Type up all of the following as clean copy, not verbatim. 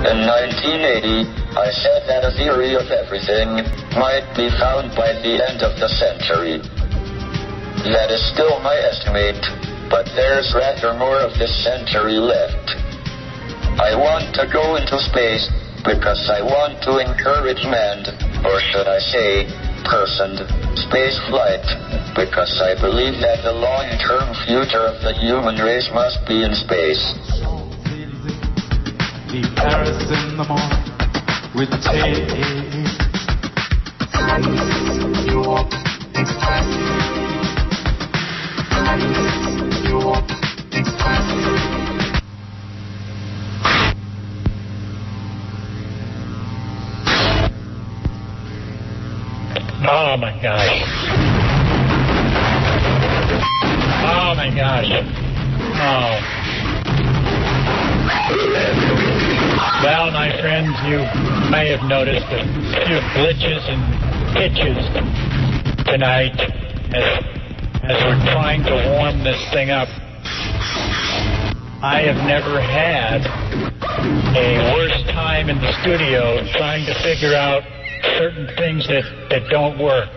In 1980, I said that a theory of everything might be found by the end of the century. That is still my estimate, but there's rather more of this century left. I want to go into space because I want to encourage manned, or should I say, personed, space flight, because I believe that the long-term future of the human race must be in space. Leave Paris in the morning with tea. Oh my gosh. Oh my gosh. Oh. Well, my friends, you may have noticed a few glitches and hitches tonight as we're trying to warm this thing up. I have never had a worse time in the studio trying to figure out certain things that don't work,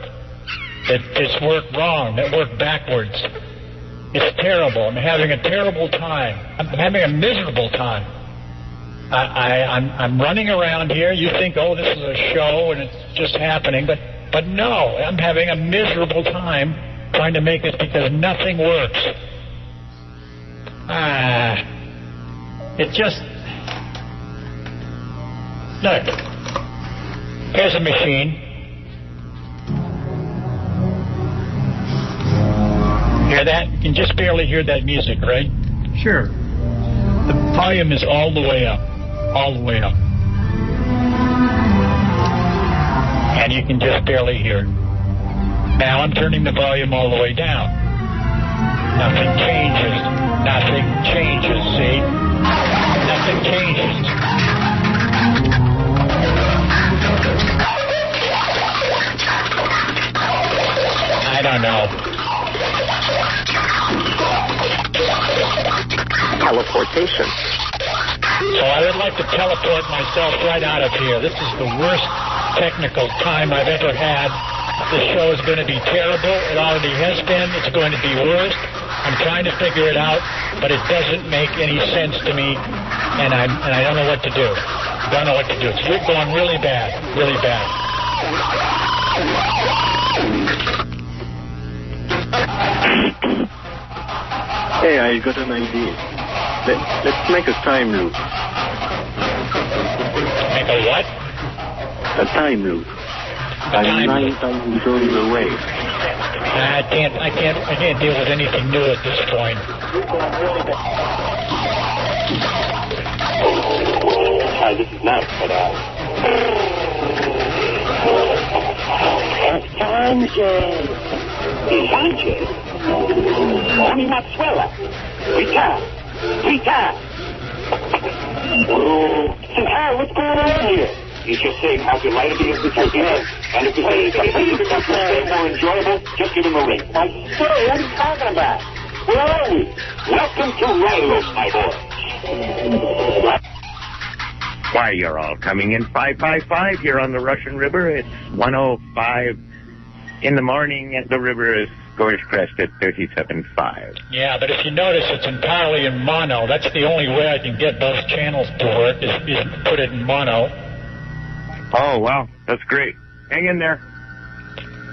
that just work wrong, that work backwards. It's terrible. I'm having a terrible time. I'm having a miserable time. I'm running around here. You think, oh, this is a show and it's just happening, but no, I'm having a miserable time trying to make this because nothing works. It just... Look, here's a machine. Hear that? You can just barely hear that music, right? Sure. The volume is all the way up. All the way up. And you can just barely hear it. Now I'm turning the volume all the way down. Nothing changes. Nothing changes, see? Nothing changes. I don't know. Teleportation. So I would like to teleport myself right out of here. This is the worst technical time I've ever had. The show is going to be terrible. It already has been. It's going to be worse. I'm trying to figure it out, but it doesn't make any sense to me, and I don't know what to do. Don't know what to do. It's going really bad, really bad. Hey, I got an idea. Let's make a time loop. Make a what? A time loop. I'm 9,000 zones away. I can't deal with anything new at this point. Hi, this is Matt, but Sanchez. Sanchez? Only Maxwell. Rita. Sinclair, what's going on here? He's just saying how delighted he is with your game. And if there's anything that makes it more enjoyable, just give him a ring. My story, what are you talking about? Where are we? Welcome to Rhinos, my boy. Why, you're all coming in 555 here on the Russian River. It's 1:05 in the morning, and the river is Gorge Crest at 37.5. Yeah, but if you notice, it's entirely in mono. That's the only way I can get both channels to work, is put it in mono. Oh, well, that's great. Hang in there.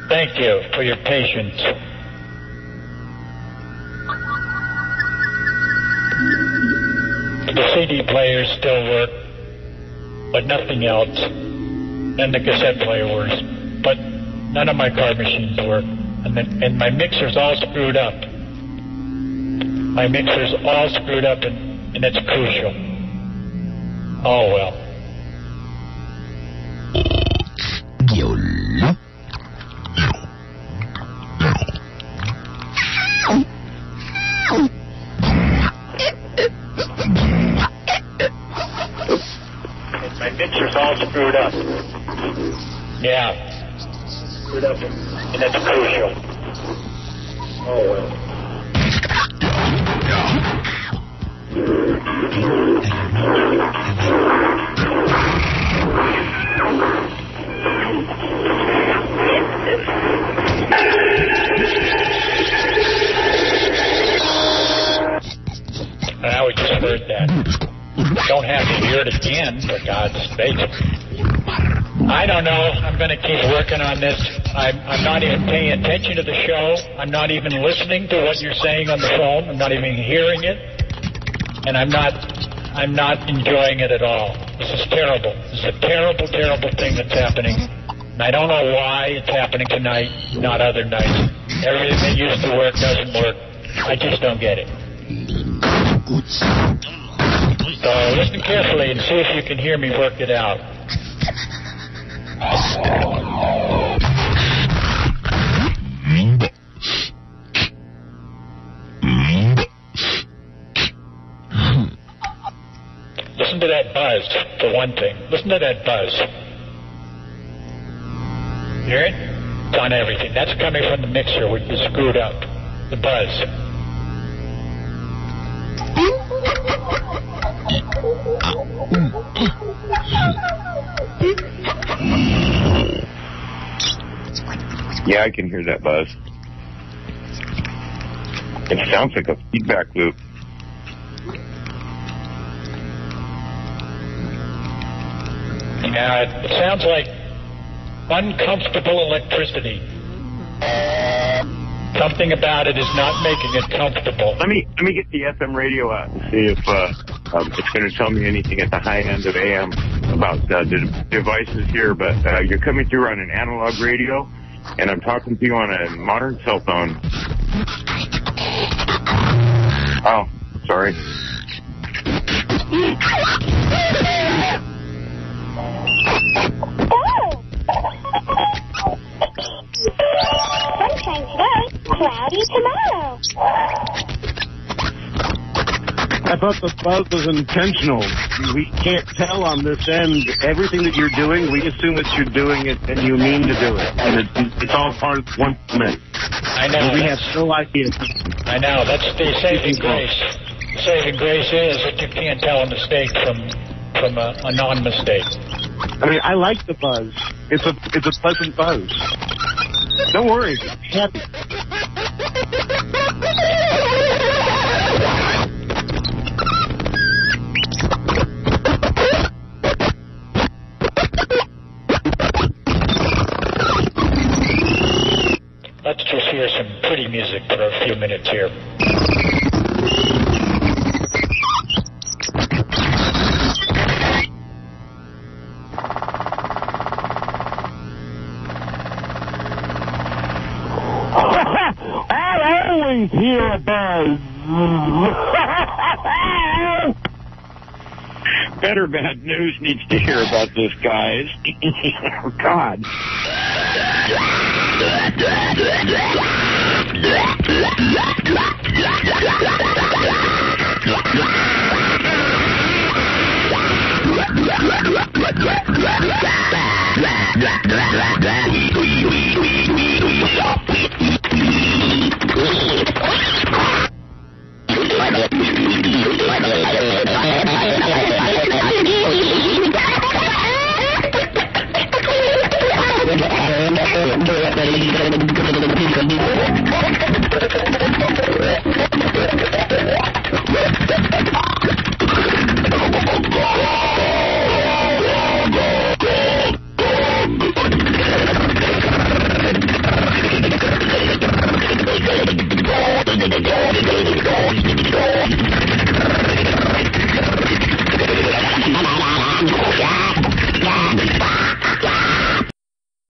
Thank you for your patience. The CD players still work, but nothing else. And the cassette player works, but none of my card machines work. And my mixer's all screwed up. My mixer's all screwed up, and it's crucial. Oh, well. My mixer's all screwed up. Yeah. Screwed up, and it's crucial. Oh, well. don't have to hear it again, for God's sake. I don't know. I'm going to keep working on this. I'm not even paying attention to the show. I'm not even listening to what you're saying on the phone. I'm not even hearing it. And I'm not enjoying it at all. This is terrible. This is a terrible, terrible thing that's happening. And I don't know why it's happening tonight, not other nights. Everything that used to work doesn't work. I just don't get it. So listen carefully and see if you can hear me work it out. Listen to that buzz, for one thing. Listen to that buzz. Hear it? It's on everything. That's coming from the mixer, which is screwed up. The buzz. Yeah, I can hear that buzz. It sounds like a feedback loop. Yeah, it sounds like uncomfortable electricity. Something about it is not making it comfortable. Let me get the FM radio out and see if it's going to tell me anything at the high end of AM about the devices here. But you're coming through on an analog radio, and I'm talking to you on a modern cell phone. Oh, sorry. Sunshine today, cloudy tomorrow. I thought the buzz was intentional. We can't tell on this end. Everything that you're doing, we assume that you're doing it and you mean to do it. And it's all part of one minute. I know. And we have no idea. I know. That's the saving grace. The saving grace is that you can't tell a mistake from a non-mistake. I mean, I like the buzz. It's a pleasant buzz. Don't worry. I'm happy. Let's just hear some pretty music for a few minutes here. I always hear a buzz. Better Bad News needs to hear about this, guys. Oh, God.